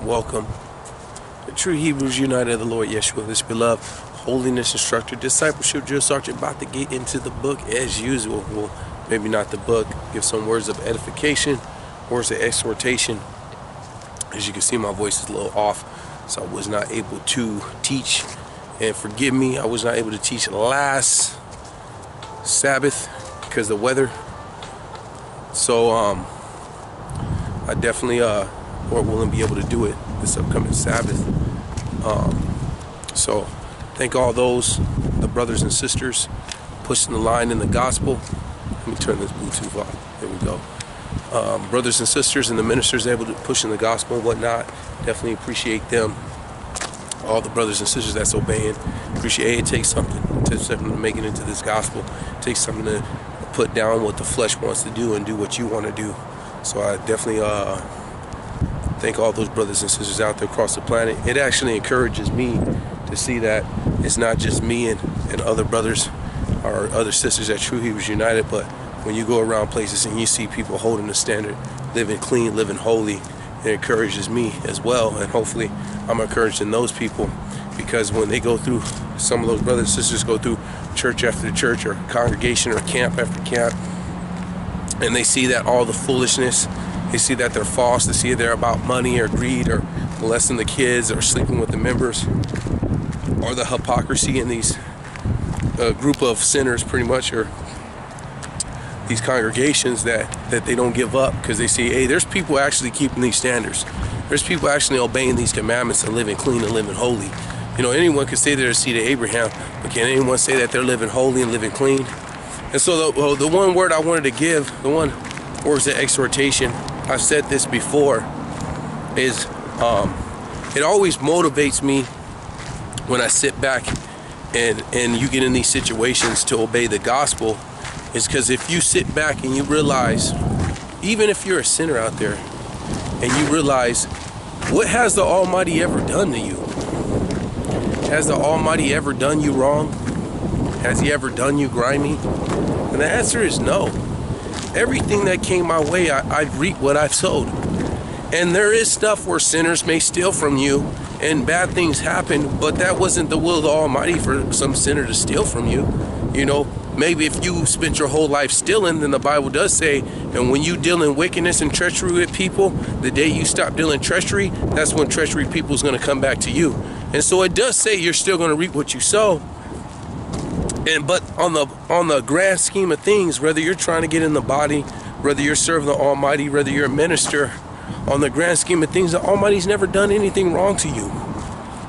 welcome. The true Hebrews United of the Lord Yeshua, this beloved holiness instructor, discipleship drill sergeant, about to get into the book as usual. Well, maybe not the book, give some words of edification, words of exhortation. As you can see, my voice is a little off, so I was not able to teach. And forgive me, I was not able to teach last Sabbath because of the weather. So I definitely, Lord willing, be able to do it this upcoming Sabbath. So thank all those, the brothers and sisters, pushing the line in the gospel. Let me turn this Bluetooth off. There we go. Brothers and sisters and the ministers able to push in the gospel and whatnot. Definitely appreciate them. All the brothers and sisters that's obeying. Appreciate it. It takes something. It takes something to make it into this gospel. It takes something to put down what the flesh wants to do and do what you want to do. So I definitely thank all those brothers and sisters out there across the planet. It actually encourages me to see that it's not just me and other brothers or other sisters at True Hebrews United, but when you go around places and you see people holding the standard, living clean, living holy, it encourages me as well. And hopefully I'm encouraging those people, because when they go through, some of those brothers and sisters go through church after church or congregation or camp after camp, and they see that all the foolishness, they see that they're false, they see they're about money or greed or molesting the kids or sleeping with the members, or the hypocrisy in these group of sinners pretty much, or these congregations that they don't give up, because they see, hey, there's people actually keeping these standards. There's people actually obeying these commandments and living clean and living holy. You know, anyone can say they're a seed of Abraham, but can anyone say that they're living holy and living clean? And so the one word I wanted to give, the one words of exhortation, I've said this before, is it always motivates me when I sit back and you get in these situations to obey the gospel, is because if you sit back and you realize, even if you're a sinner out there, and you realize, what has the Almighty ever done to you? Has the Almighty ever done you wrong? Has He ever done you grimy? And the answer is no. Everything that came my way, I reap what I've sowed. And there is stuff where sinners may steal from you and bad things happen, but that wasn't the will of the Almighty for some sinner to steal from you. You know, maybe if you spent your whole life stealing, then the Bible does say, and when you deal in wickedness and treachery with people, the day you stop dealing treachery, that's when treachery people is going to come back to you. And so it does say you're still going to reap what you sow. But on the grand scheme of things, whether you're trying to get in the body, whether you're serving the Almighty, whether you're a minister, on the grand scheme of things, the Almighty's never done anything wrong to you.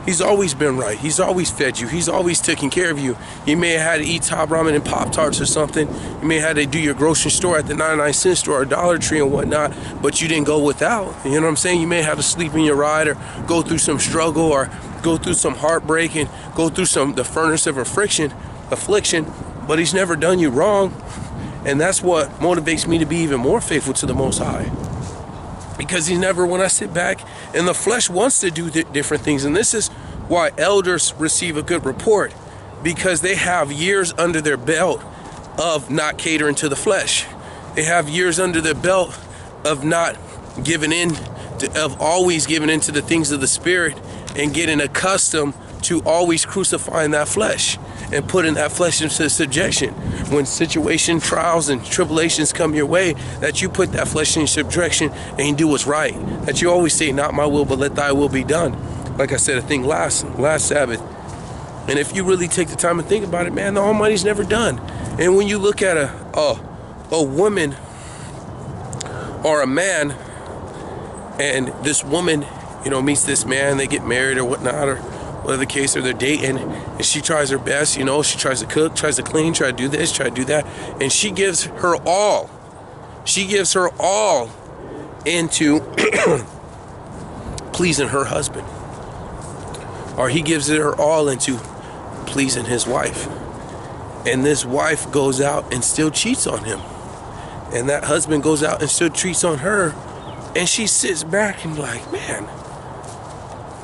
He's always been right. He's always fed you. He's always taken care of you. You may have had to eat top ramen and Pop-Tarts or something. You may have had to do your grocery store at the 99-cent store or Dollar Tree and whatnot, but you didn't go without. You know what I'm saying? You may have to sleep in your ride, or go through some struggle, or go through some heartbreak, and go through the furnace of affliction, but He's never done you wrong. And that's what motivates me to be even more faithful to the Most High. Because He's never, when I sit back, and the flesh wants to do different things. And this is why elders receive a good report, because they have years under their belt of not catering to the flesh. They have years under their belt of not giving in, of always giving into the things of the Spirit, and getting accustomed to always crucifying that flesh and putting that flesh into subjection. When situation, trials, and tribulations come your way, that you put that flesh in subjection and you do what's right. That you always say, not my will, but let thy will be done. Like I said, I think last Sabbath. And if you really take the time and think about it, man, the Almighty's never done. And when you look at a woman or a man, and this woman, you know, meets this man, they get married or whatnot, or whatever the case, or they're dating, and she tries her best, you know, she tries to cook, tries to clean, try to do this, try to do that, and she gives her all. She gives her all into pleasing her husband. Or he gives her all into pleasing his wife. And this wife goes out and still cheats on him. And that husband goes out and still cheats on her. And she sits back and like, man,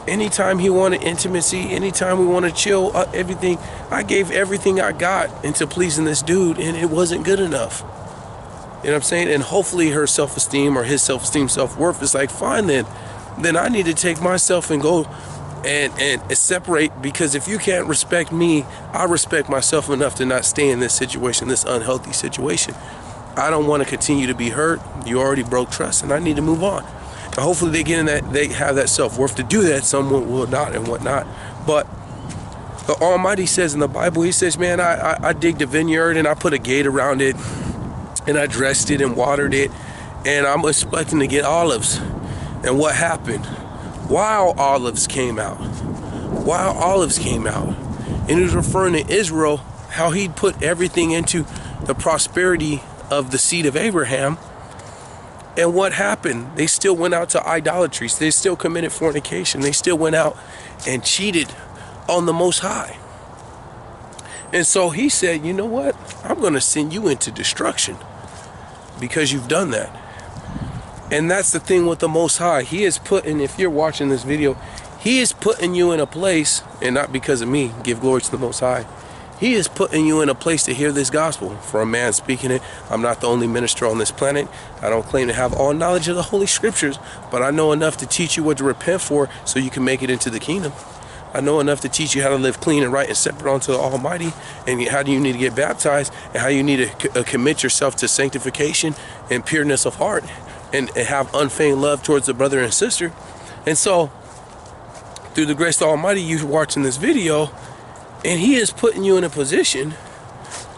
anytime he wanted intimacy, anytime we want to chill, everything, I gave everything I got into pleasing this dude, and it wasn't good enough. You know what I'm saying? And hopefully her self-esteem or his self-esteem, self-worth is like, fine then, then I need to take myself and go and separate, because if you can't respect me, I respect myself enough to not stay in this situation, this unhealthy situation. I don't want to continue to be hurt. You already broke trust, and I need to move on. And hopefully they get in that, they have that self-worth to do that. Someone will not and whatnot. But the Almighty says in the Bible, he says, man, I digged a vineyard and I put a gate around it and I dressed it and watered it, and I'm expecting to get olives. And what happened? Wild olives came out. Wild olives came out. And he was referring to Israel, how he'd put everything into the prosperity of the seed of Abraham. And what happened? They still went out to idolatries. They still committed fornication. They still went out and cheated on the Most High. And so he said, you know what? I'm going to send you into destruction because you've done that. And that's the thing with the Most High. He is putting, if you're watching this video, he is putting you in a place, and not because of me, give glory to the Most High. He is putting you in a place to hear this gospel. For a man speaking it, I'm not the only minister on this planet. I don't claim to have all knowledge of the Holy Scriptures, but I know enough to teach you what to repent for so you can make it into the kingdom. I know enough to teach you how to live clean and right and separate unto the Almighty, and how do you need to get baptized, and how you need to commit yourself to sanctification and pureness of heart, and have unfeigned love towards the brother and sister. And so, through the grace of the Almighty, you're watching this video, and he is putting you in a position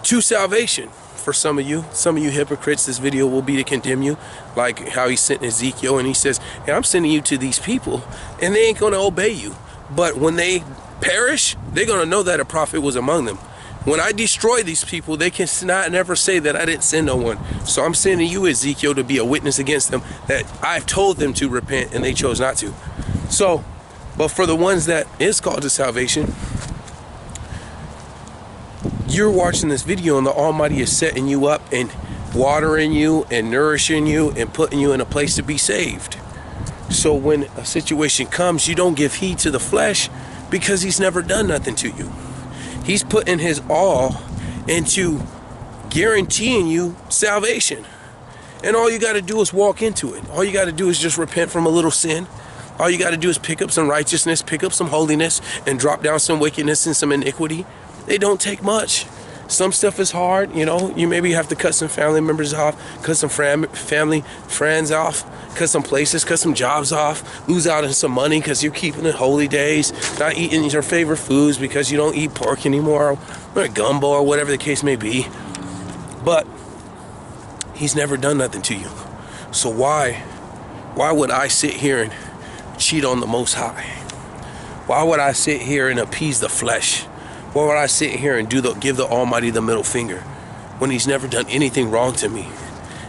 to salvation. For some of you hypocrites, this video will be to condemn you, like how he sent Ezekiel, and he says, hey, I'm sending you to these people, and they ain't going to obey you. But when they perish, they're going to know that a prophet was among them. When I destroy these people, they can not never say that I didn't send no one. So I'm sending you, Ezekiel, to be a witness against them, that I've told them to repent and they chose not to. So, but for the ones that is called to salvation, you're watching this video and the Almighty is setting you up and watering you and nourishing you and putting you in a place to be saved. So when a situation comes, you don't give heed to the flesh, because he's never done nothing to you. He's putting his all into guaranteeing you salvation. And all you got to do is walk into it. All you got to do is just repent from a little sin. All you got to do is pick up some righteousness, pick up some holiness, and drop down some wickedness and some iniquity. They don't take much. Some stuff is hard, you know. You maybe have to cut some family members off, cut some family friends off, cut some places, cut some jobs off, lose out on some money because you're keeping the holy days, not eating your favorite foods because you don't eat pork anymore, or gumbo, or whatever the case may be. But he's never done nothing to you. So why would I sit here and cheat on the Most High? Why would I sit here and appease the flesh? Why would I sit here and give the Almighty the middle finger when he's never done anything wrong to me?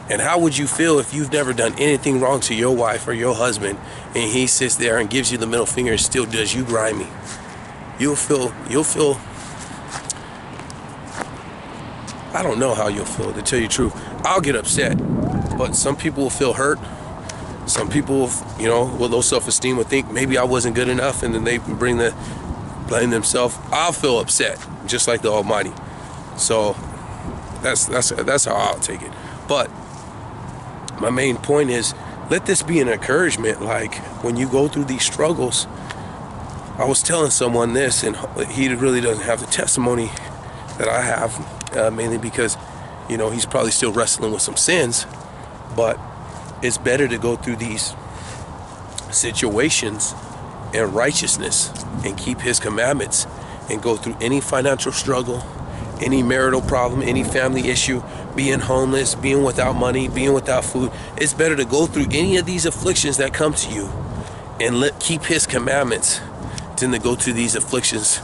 And how would you feel if you've never done anything wrong to your wife or your husband, and he sits there and gives you the middle finger and still does you grimy? You'll feel, I don't know how you'll feel, to tell you the truth. I'll get upset, but some people will feel hurt. Some people, you know, with low self-esteem will think maybe I wasn't good enough, and then they blame themselves. I'll feel upset, just like the Almighty. So that's how I'll take it. But my main point is, let this be an encouragement. Like, when you go through these struggles, I was telling someone this, and he really doesn't have the testimony that I have, mainly because, you know, he's probably still wrestling with some sins. But it's better to go through these situations in righteousness and keep his commandments, and go through any financial struggle, any marital problem, any family issue, being homeless, being without money, being without food. It's better to go through any of these afflictions that come to you and keep his commandments than to go through these afflictions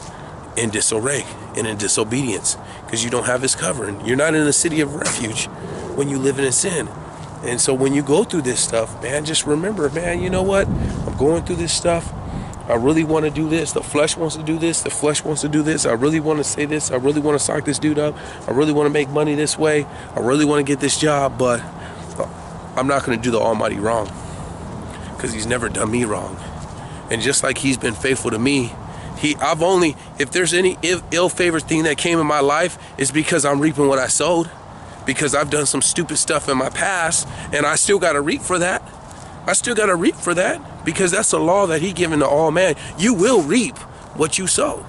in disarray and in disobedience, because you don't have his covering. You're not in a city of refuge when you live in sin. And so when you go through this stuff, man, just remember, man, you know what? I'm going through this stuff. I really want to do this. The flesh wants to do this. The flesh wants to do this. I really want to say this. I really want to sock this dude up. I really want to make money this way. I really want to get this job, but I'm not going to do the Almighty wrong, because he's never done me wrong. And just like he's been faithful to me, if there's any ill-favored thing that came in my life, it's because I'm reaping what I sowed, because I've done some stupid stuff in my past, and I still got to reap for that. I still got to reap for that, because that's a law that he given to all man. You will reap what you sow.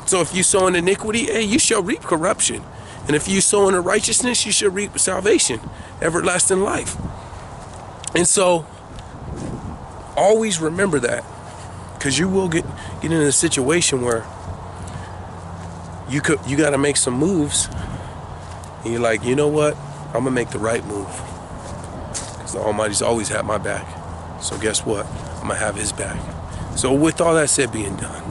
So if you sow in iniquity, hey, you shall reap corruption. And if you sow in righteousness, you shall reap salvation, everlasting life. And so always remember that, because you will get in a situation where you got to make some moves, and you're like, you know what, I'm gonna make the right move, because the Almighty's always had my back. So guess what, I'm gonna have his back. So with all that said being done,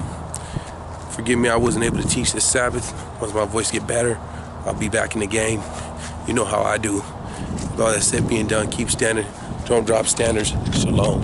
forgive me, I wasn't able to teach this Sabbath. Once my voice get better, I'll be back in the game. You know how I do. With all that said being done, keep standing, don't drop standards. Shalom.